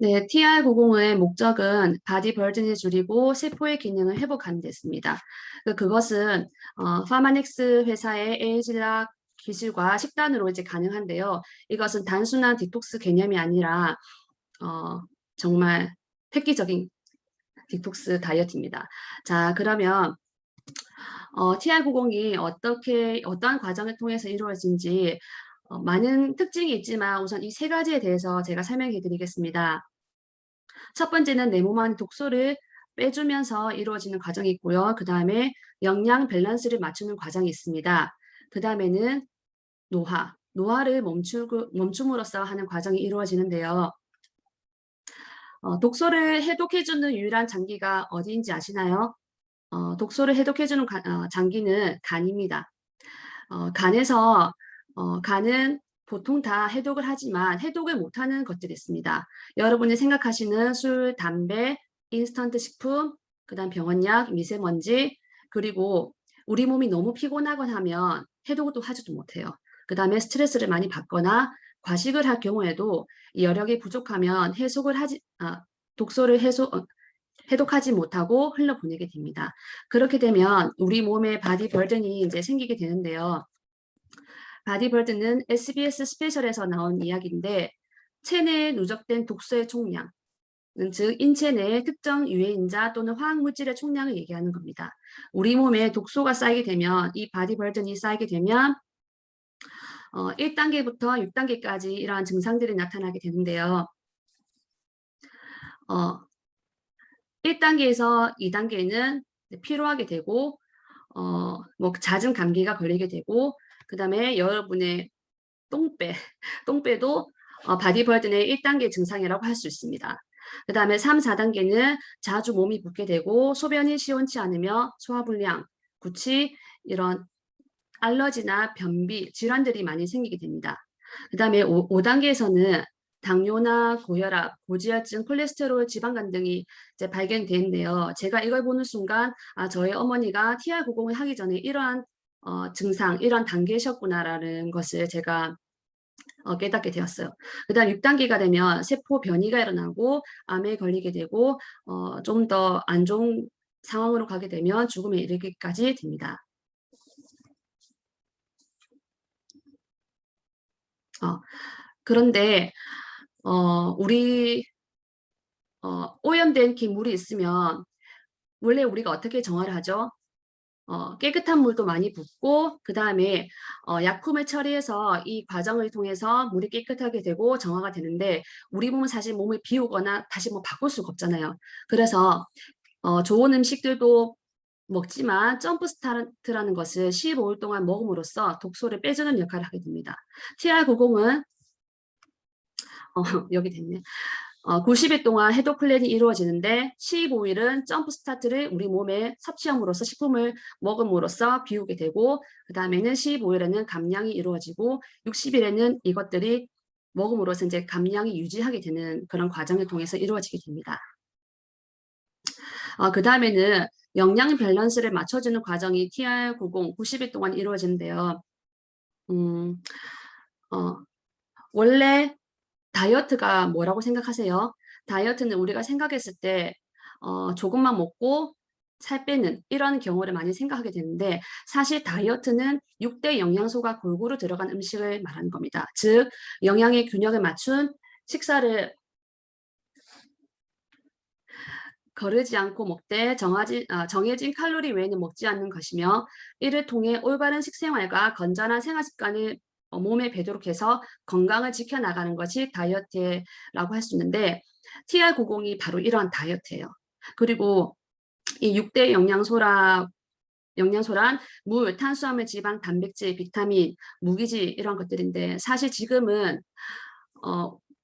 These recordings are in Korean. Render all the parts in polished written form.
네, TR90의 목적은 바디 버든을 줄이고 세포의 기능을 회복하는 데습니다. 그것은 파마닉스 회사의 에이질락 기술과 식단으로 이제 가능한데요. 이것은 단순한 디톡스 개념이 아니라 정말 획기적인 디톡스 다이어트입니다. 자, 그러면 TR90이 어떠한 과정을 통해서 이루어진지 많은 특징이 있지만 우선 이 세 가지에 대해서 제가 설명해 드리겠습니다. 첫 번째는 내 몸 안에 독소를 빼주면서 이루어지는 과정이 있고요. 그 다음에 영양 밸런스를 맞추는 과정이 있습니다. 그 다음에는 노화를 멈춤으로써 하는 과정이 이루어지는데요. 독소를 해독해주는 유일한 장기가 어디인지 아시나요? 독소를 해독해주는 장기는 간입니다. 간은 보통 다 해독을 하지만 해독을 못하는 것들이 있습니다. 여러분이 생각하시는 술, 담배, 인스턴트 식품, 그 다음 병원약, 미세먼지, 그리고 우리 몸이 너무 피곤하거나 하면 해독을 또 하지도 못해요. 그 다음에 스트레스를 많이 받거나 과식을 할 경우에도 여력이 부족하면 독소를 해독하지 못하고 흘러보내게 됩니다. 그렇게 되면 우리 몸에 바디 버든이 이제 생기게 되는데요. 바디 버든은 SBS 스페셜에서 나온 이야기인데 체내에 누적된 독소의 총량, 즉 인체 내의 특정 유해인자 또는 화학물질의 총량을 얘기하는 겁니다. 우리 몸에 독소가 쌓이게 되면 이 바디 버든이 쌓이게 되면 1단계부터 6단계까지 이러한 증상들이 나타나게 되는데요. 1단계에서 2단계는 피로하게 되고 뭐 잦은 감기가 걸리게 되고 그 다음에 여러분의 똥배도 바디 버든의 1단계 증상이라고 할 수 있습니다. 그 다음에 3, 4단계는 자주 몸이 붓게 되고 소변이 시원치 않으며 소화불량, 구취, 이런 알러지나 변비, 질환들이 많이 생기게 됩니다. 그 다음에 5단계에서는 당뇨나 고혈압, 고지혈증, 콜레스테롤, 지방간 등이 이제 발견되는데요. 제가 이걸 보는 순간 저희 어머니가 TR90을 하기 전에 이러한 증상, 이러한 단계셨구나라는 것을 제가 깨닫게 되었어요. 그 다음 6단계가 되면 세포 변이가 일어나고 암에 걸리게 되고 좀 더 안 좋은 상황으로 가게 되면 죽음에 이르기까지 됩니다. 그런데 우리 오염된 물이 있으면 원래 우리가 어떻게 정화를 하죠? 깨끗한 물도 많이 붓고 그 다음에 약품을 처리해서 이 과정을 통해서 물이 깨끗하게 되고 정화가 되는데 우리 몸은 사실 몸을 비우거나 다시 뭐 바꿀 수가 없잖아요. 그래서 좋은 음식들도 먹지만 점프스타트라는 것을 15일 동안 먹음으로써 독소를 빼주는 역할을 하게 됩니다. TR90은 여기 됐네. 90일 동안 해독 플랜이 이루어지는데 15일은 점프 스타트를 우리 몸에 섭취함으로써 식품을 먹음으로써 비우게 되고 그 다음에는 15일에는 감량이 이루어지고 60일에는 이것들이 먹음으로써 이제 감량이 유지하게 되는 그런 과정을 통해서 이루어지게 됩니다. 그 다음에는 영양 밸런스를 맞춰주는 과정이 TR90 90일 동안 이루어지는데요. 원래 다이어트가 뭐라고 생각하세요? 다이어트는 우리가 생각했을 때 조금만 먹고 살 빼는 이런 경우를 많이 생각하게 되는데 사실 다이어트는 6대 영양소가 골고루 들어간 음식을 말하는 겁니다. 즉 영양의 균형을 맞춘 식사를 거르지 않고 먹되 정해진 칼로리 외에는 먹지 않는 것이며 이를 통해 올바른 식생활과 건전한 생활 습관을 몸에 배도록 해서 건강을 지켜나가는 것이 다이어트라고 할 수 있는데 TR90이 바로 이러한 다이어트예요. 그리고 이 6대 영양소란 물, 탄수화물, 지방, 단백질, 비타민, 무기질 이런 것들인데 사실 지금은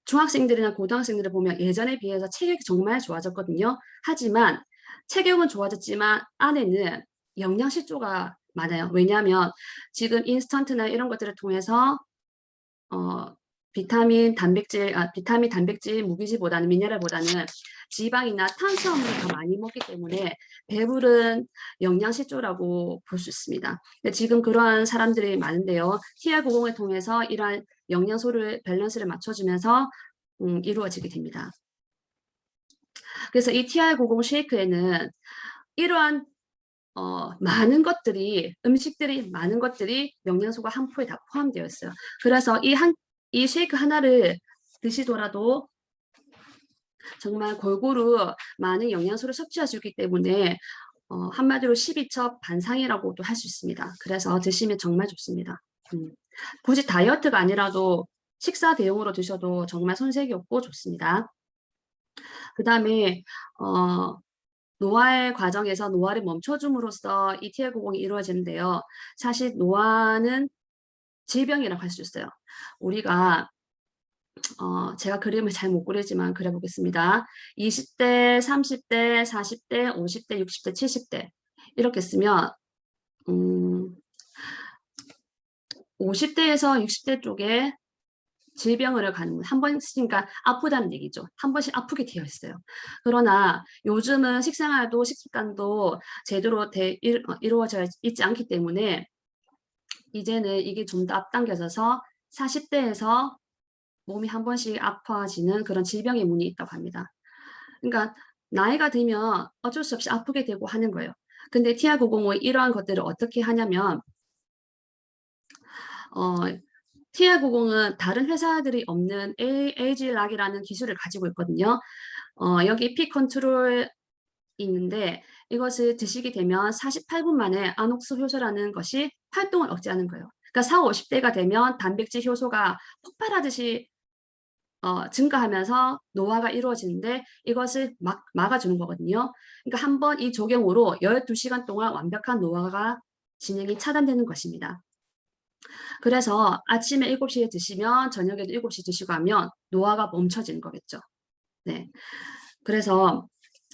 중학생들이나 고등학생들을 보면 예전에 비해서 체격이 정말 좋아졌거든요. 하지만 체격은 좋아졌지만 안에는 영양실조가 많아요. 왜냐하면 지금 인스턴트나 이런 것들을 통해서 비타민, 단백질, 무기질보다는 미네랄보다는 지방이나 탄수화물을 더 많이 먹기 때문에 배부른 영양실조라고 볼 수 있습니다. 지금 그러한 사람들이 많은데요. TR90을 통해서 이러한 영양소를 밸런스를 맞춰주면서 이루어지게 됩니다. 그래서 이 TR90 쉐이크에는 이러한 많은 것들이 음식들이 많은 것들이 영양소가 한 포에 다 포함되어 있어요. 그래서 이 쉐이크 하나를 드시더라도 정말 골고루 많은 영양소를 섭취할 수 있기 때문에 한마디로 12첩 반상이라고도 할 수 있습니다. 그래서 드시면 정말 좋습니다. 굳이 다이어트가 아니라도 식사 대용으로 드셔도 정말 손색이 없고 좋습니다. 그 다음에 노화의 과정에서 노화를 멈춰줌으로써 이 TL90이 이루어지는데요. 사실 노화는 질병이라고 할 수 있어요. 우리가 제가 그림을 잘 못 그리지만 그려보겠습니다. 20대, 30대, 40대, 50대, 60대, 70대 이렇게 쓰면 50대에서 60대 쪽에 질병을 가는 한 번씩, 그러니까 아프다는 얘기죠. 한 번씩 아프게 되어 있어요. 그러나 요즘은 식생활도 식습관도 제대로 이루어져 있지 않기 때문에 이제는 이게 좀 더 앞당겨져서 40대에서 몸이 한 번씩 아파지는 그런 질병의 문이 있다고 합니다. 그러니까 나이가 들면 어쩔 수 없이 아프게 되고 하는 거예요. 근데 TR905 이러한 것들을 어떻게 하냐면 TR90은 다른 회사들이 없는 AG락이라는 기술을 가지고 있거든요. 여기 피 컨트롤 있는데 이것을 드시게 되면 48분 만에 아녹스 효소라는 것이 활동을 억제하는 거예요. 그러니까 40, 50대가 되면 단백질 효소가 폭발하듯이 증가하면서 노화가 이루어지는데 이것을 막아주는 거거든요. 그러니까 한번 이 적용으로 12시간 동안 완벽한 노화가 진행이 차단되는 것입니다. 그래서 아침에 7시에 드시면 저녁에도 7시 드시고 하면 노화가 멈춰지는 거겠죠. 네. 그래서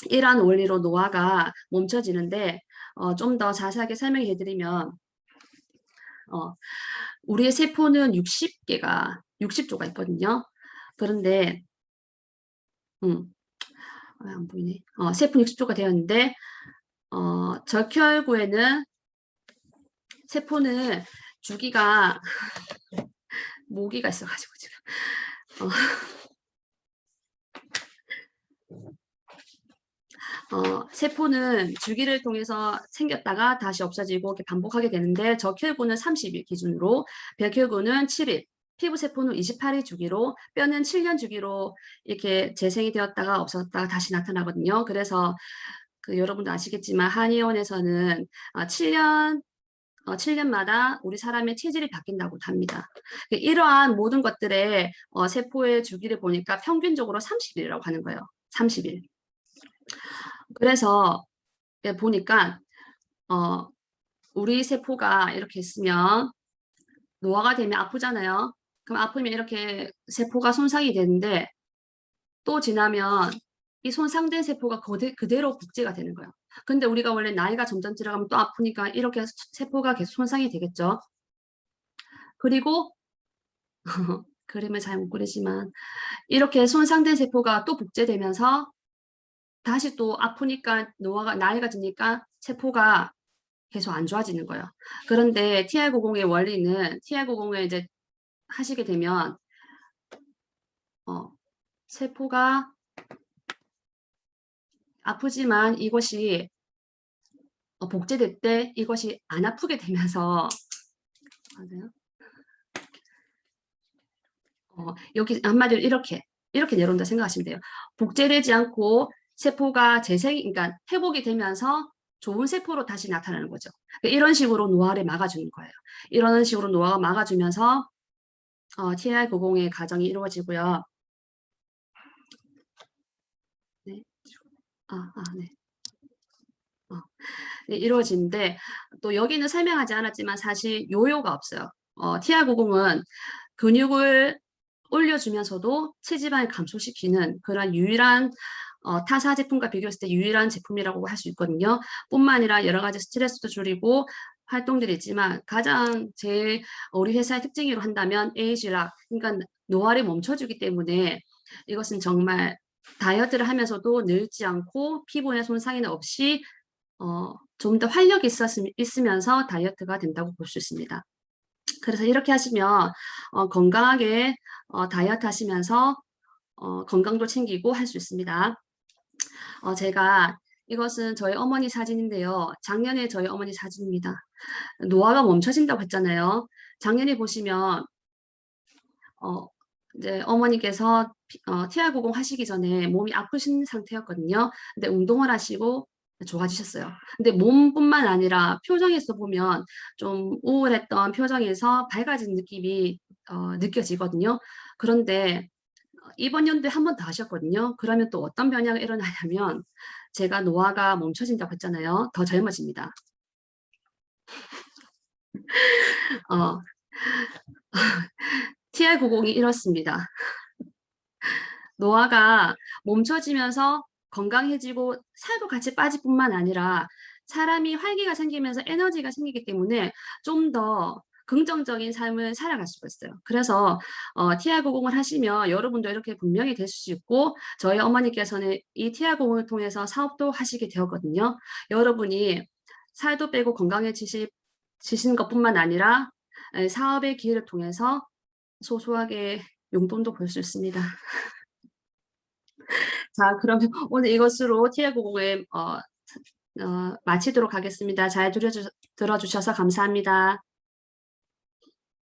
이러한 원리로 노화가 멈춰지는데 좀 더 자세하게 설명해 드리면 우리의 세포는 60조가 있거든요. 그런데 안 보이네. 세포 60조가 되었는데 적혈구에는 세포는 주기가 모기가 있어가지고 지금 세포는 주기를 통해서 생겼다가 다시 없어지고 이렇게 반복하게 되는데 적혈구는 30일 기준으로, 백혈구는 7일, 피부세포는 28일 주기로, 뼈는 7년 주기로 이렇게 재생이 되었다가 없어졌다가 다시 나타나거든요. 그래서 여러분도 아시겠지만 한의원에서는 7년마다 우리 사람의 체질이 바뀐다고 합니다. 이러한 모든 것들의 세포의 주기를 보니까 평균적으로 30일이라고 하는 거예요. 30일. 그래서 보니까 우리 세포가 이렇게 있으면 노화가 되면 아프잖아요. 그럼 아프면 이렇게 세포가 손상이 되는데 또 지나면 이 손상된 세포가 그대로 복제가 되는 거예요. 근데 우리가 원래 나이가 점점 들어가면 또 아프니까 이렇게 세포가 계속 손상이 되겠죠. 그리고 그림을 잘 못 그리지만 이렇게 손상된 세포가 또 복제되면서 다시 또 아프니까 나이가 드니까 세포가 계속 안 좋아지는 거예요. 그런데 TR90의 원리는 TR90을 이제 하시게 되면 세포가 아프지만 이것이 복제될 때 이것이 안 아프게 되면서 맞아요? 여기 한마디로 이렇게 내려온다 생각하시면 돼요. 복제되지 않고 세포가 그러니까 회복이 되면서 좋은 세포로 다시 나타나는 거죠. 그러니까 이런 식으로 노화를 막아주는 거예요. 이런 식으로 노화가 막아주면서 TR90의 과정이 이루어지고요. 네. 네. 네, 이루어지는데 또 여기는 설명하지 않았지만 사실 요요가 없어요. TR90은 근육을 올려주면서도 체지방을 감소시키는 그런 유일한 타사 제품과 비교했을 때 유일한 제품이라고 할 수 있거든요. 뿐만 아니라 여러 가지 스트레스도 줄이고 활동들이 있지만 가장 제일 우리 회사의 특징으로 한다면 에이지락, 그러니까 노화를 멈춰주기 때문에 이것은 정말 다이어트를 하면서도 늙지 않고 피부에 손상이나 없이 좀 더 활력이 있으면서 다이어트가 된다고 볼 수 있습니다. 그래서 이렇게 하시면 건강하게 다이어트 하시면서 건강도 챙기고 할 수 있습니다. 제가 이것은 저희 어머니 사진인데요. 작년에 저희 어머니 사진입니다. 노화가 멈춰진다고 했잖아요. 작년에 보시면 어, 이제 어머니께서 TR90 하시기 전에 몸이 아프신 상태였거든요. 근데 운동을 하시고 좋아지셨어요. 근데 몸뿐만 아니라 표정에서 보면 좀 우울했던 표정에서 밝아진 느낌이 느껴지거든요. 그런데 이번 연도에 한 번 더 하셨거든요. 그러면 또 어떤 변화가 일어나냐면 제가 노화가 멈춰진다고 했잖아요. 더 젊어집니다. 어, TR90이 이렇습니다. 노화가 멈춰지면서 건강해지고 살도 같이 빠질 뿐만 아니라 사람이 활기가 생기면서 에너지가 생기기 때문에 좀 더 긍정적인 삶을 살아갈 수가 있어요. 그래서 TR90을 하시면 여러분도 이렇게 분명히 되실 수 있고 저희 어머니께서는 이 TR90을 통해서 사업도 하시게 되었거든요. 여러분이 살도 빼고 건강해지시는 것뿐만 아니라 사업의 기회를 통해서 소소하게 용돈도 벌 수 있습니다. 자, 그러면 오늘 이것으로 TR90을 마치도록 하겠습니다. 잘 들어주셔서 감사합니다.